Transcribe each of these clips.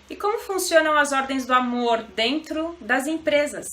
E como funcionam as ordens do amor dentro das empresas?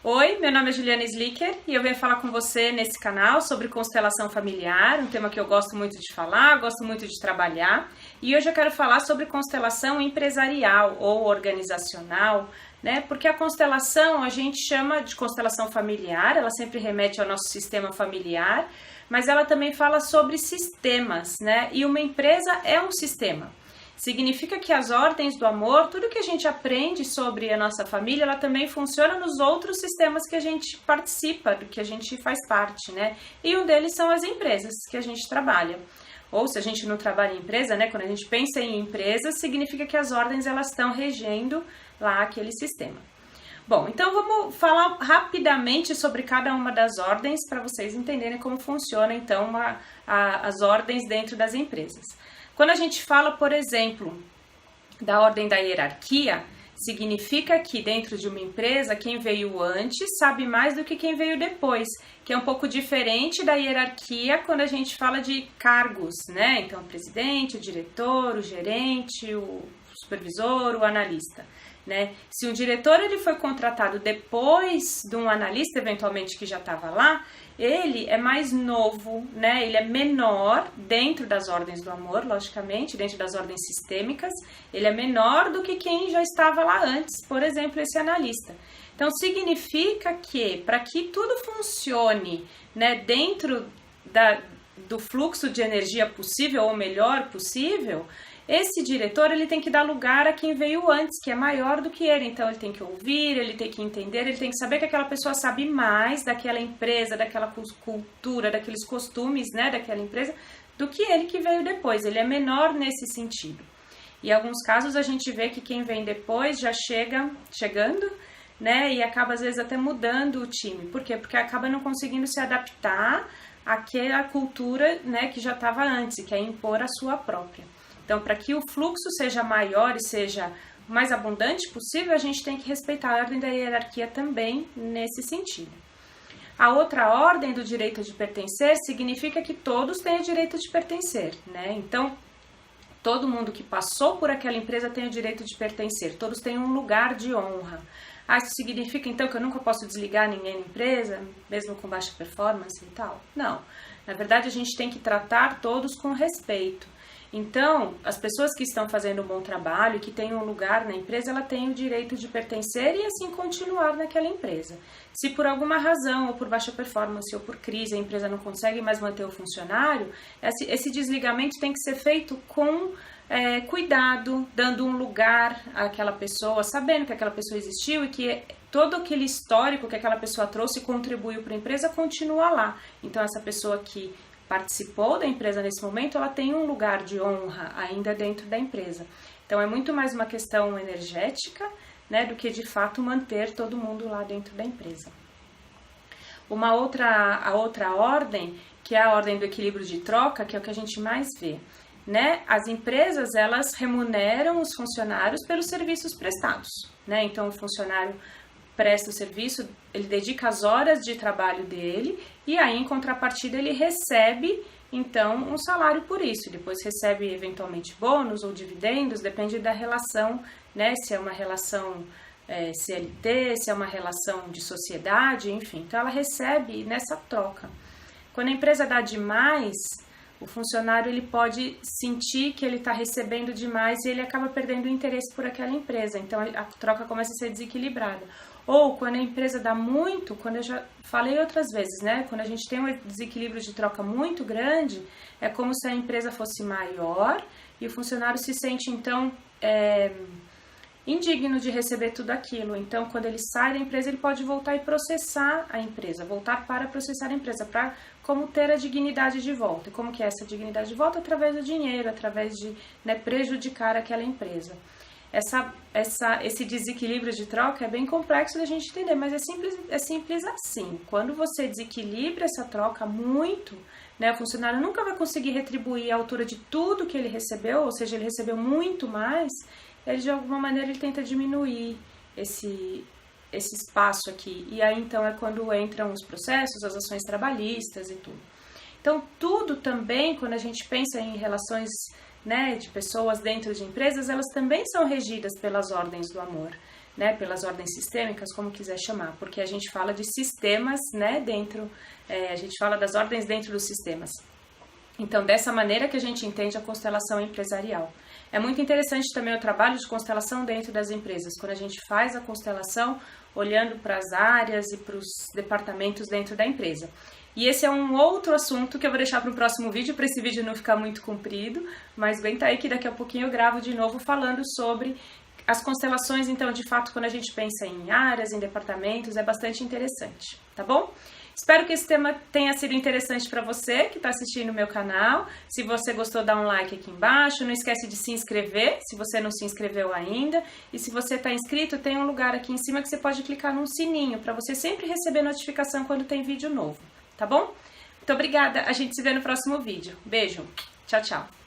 Oi, meu nome é Juliana Slicker e eu venho falar com você nesse canal sobre constelação familiar, um tema que eu gosto muito de falar, gosto muito de trabalhar. E hoje eu quero falar sobre constelação empresarial ou organizacional, né? Porque a constelação a gente chama de constelação familiar, ela sempre remete ao nosso sistema familiar, mas ela também fala sobre sistemas, né? E uma empresa é um sistema. Significa que as ordens do amor, tudo que a gente aprende sobre a nossa família, ela também funciona nos outros sistemas que a gente participa, do que a gente faz parte, né? E um deles são as empresas que a gente trabalha. Ou se a gente não trabalha em empresa, né? Quando a gente pensa em empresas, significa que as ordens elas estão regendo lá aquele sistema. Bom, então vamos falar rapidamente sobre cada uma das ordens para vocês entenderem como funciona então as ordens dentro das empresas. Quando a gente fala, por exemplo, da ordem da hierarquia, significa que dentro de uma empresa, quem veio antes sabe mais do que quem veio depois, que é um pouco diferente da hierarquia quando a gente fala de cargos, né? Então, o presidente, o diretor, o gerente, o supervisor, o analista, né? Se um diretor ele foi contratado depois de um analista, eventualmente, que já estava lá, ele é mais novo, né? Ele é menor dentro das ordens do amor, logicamente, dentro das ordens sistêmicas, ele é menor do que quem já estava lá antes, por exemplo, esse analista. Então, significa que, para que tudo funcione, né, dentro do fluxo de energia possível, ou melhor possível, esse diretor ele tem que dar lugar a quem veio antes, que é maior do que ele. Então, ele tem que ouvir, ele tem que entender, ele tem que saber que aquela pessoa sabe mais daquela empresa, daquela cultura, daqueles costumes, né, daquela empresa, do que ele que veio depois. Ele é menor nesse sentido. E em alguns casos a gente vê que quem vem depois já chegando, né, e acaba às vezes até mudando o time. Por quê? Porque acaba não conseguindo se adaptar àquela cultura, né, que já estava antes e quer impor a sua própria. Então, para que o fluxo seja maior e seja o mais abundante possível, a gente tem que respeitar a ordem da hierarquia também nesse sentido. A outra ordem do direito de pertencer significa que todos têm o direito de pertencer, né? Então, todo mundo que passou por aquela empresa tem o direito de pertencer, todos têm um lugar de honra. Ah, isso significa então que eu nunca posso desligar ninguém na empresa, mesmo com baixa performance e tal? Não. Na verdade, a gente tem que tratar todos com respeito. Então, as pessoas que estão fazendo um bom trabalho, que têm um lugar na empresa, ela tem o direito de pertencer e assim continuar naquela empresa. Se por alguma razão, ou por baixa performance, ou por crise, a empresa não consegue mais manter o funcionário, esse desligamento tem que ser feito com cuidado, dando um lugar àquela pessoa, sabendo que aquela pessoa existiu e que todo aquele histórico que aquela pessoa trouxe e contribuiu para a empresa continua lá. Então, essa pessoa que participou da empresa nesse momento, ela tem um lugar de honra ainda dentro da empresa. Então, é muito mais uma questão energética, né, do que de fato manter todo mundo lá dentro da empresa. A outra ordem, que é a ordem do equilíbrio de troca, que é o que a gente mais vê, né? As empresas, elas remuneram os funcionários pelos serviços prestados, né? Então, o funcionário presta o serviço, ele dedica as horas de trabalho dele e aí, em contrapartida, ele recebe, então, um salário por isso. Depois recebe, eventualmente, bônus ou dividendos, depende da relação, né? Se é uma relação CLT, se é uma relação de sociedade, enfim. Então, ela recebe nessa troca. Quando a empresa dá demais, o funcionário ele pode sentir que ele está recebendo demais e ele acaba perdendo o interesse por aquela empresa. Então, a troca começa a ser desequilibrada. Ou quando a empresa dá muito, quando eu já falei outras vezes, né? Quando a gente tem um desequilíbrio de troca muito grande, é como se a empresa fosse maior e o funcionário se sente, então, indigno de receber tudo aquilo. Então, quando ele sai da empresa, ele pode voltar e processar a empresa, voltar para processar a empresa, para como ter a dignidade de volta. E como que é essa dignidade de volta? Através do dinheiro, através de, né, prejudicar aquela empresa. Esse desequilíbrio de troca é bem complexo da gente entender, mas é simples assim. Quando você desequilibra essa troca muito, né, o funcionário nunca vai conseguir retribuir a altura de tudo que ele recebeu, ou seja, ele recebeu muito mais, ele de alguma maneira ele tenta diminuir esse espaço aqui. E aí então é quando entram os processos, as ações trabalhistas e tudo. Então, tudo também, quando a gente pensa em relações, né, de pessoas dentro de empresas, elas também são regidas pelas ordens do amor, né, pelas ordens sistêmicas, como quiser chamar, porque a gente fala de sistemas, né, a gente fala das ordens dentro dos sistemas. Então, dessa maneira que a gente entende a constelação empresarial. É muito interessante também o trabalho de constelação dentro das empresas, quando a gente faz a constelação olhando para as áreas e para os departamentos dentro da empresa. E esse é um outro assunto que eu vou deixar para o próximo vídeo, para esse vídeo não ficar muito comprido, mas aguenta aí que daqui a pouquinho eu gravo de novo falando sobre as constelações. Então, de fato, quando a gente pensa em áreas, em departamentos, é bastante interessante, tá bom? Espero que esse tema tenha sido interessante para você que está assistindo o meu canal. Se você gostou, dá um like aqui embaixo. Não esquece de se inscrever, se você não se inscreveu ainda. E se você está inscrito, tem um lugar aqui em cima que você pode clicar num sininho para você sempre receber notificação quando tem vídeo novo, tá bom? Muito obrigada, a gente se vê no próximo vídeo. Beijo, tchau, tchau.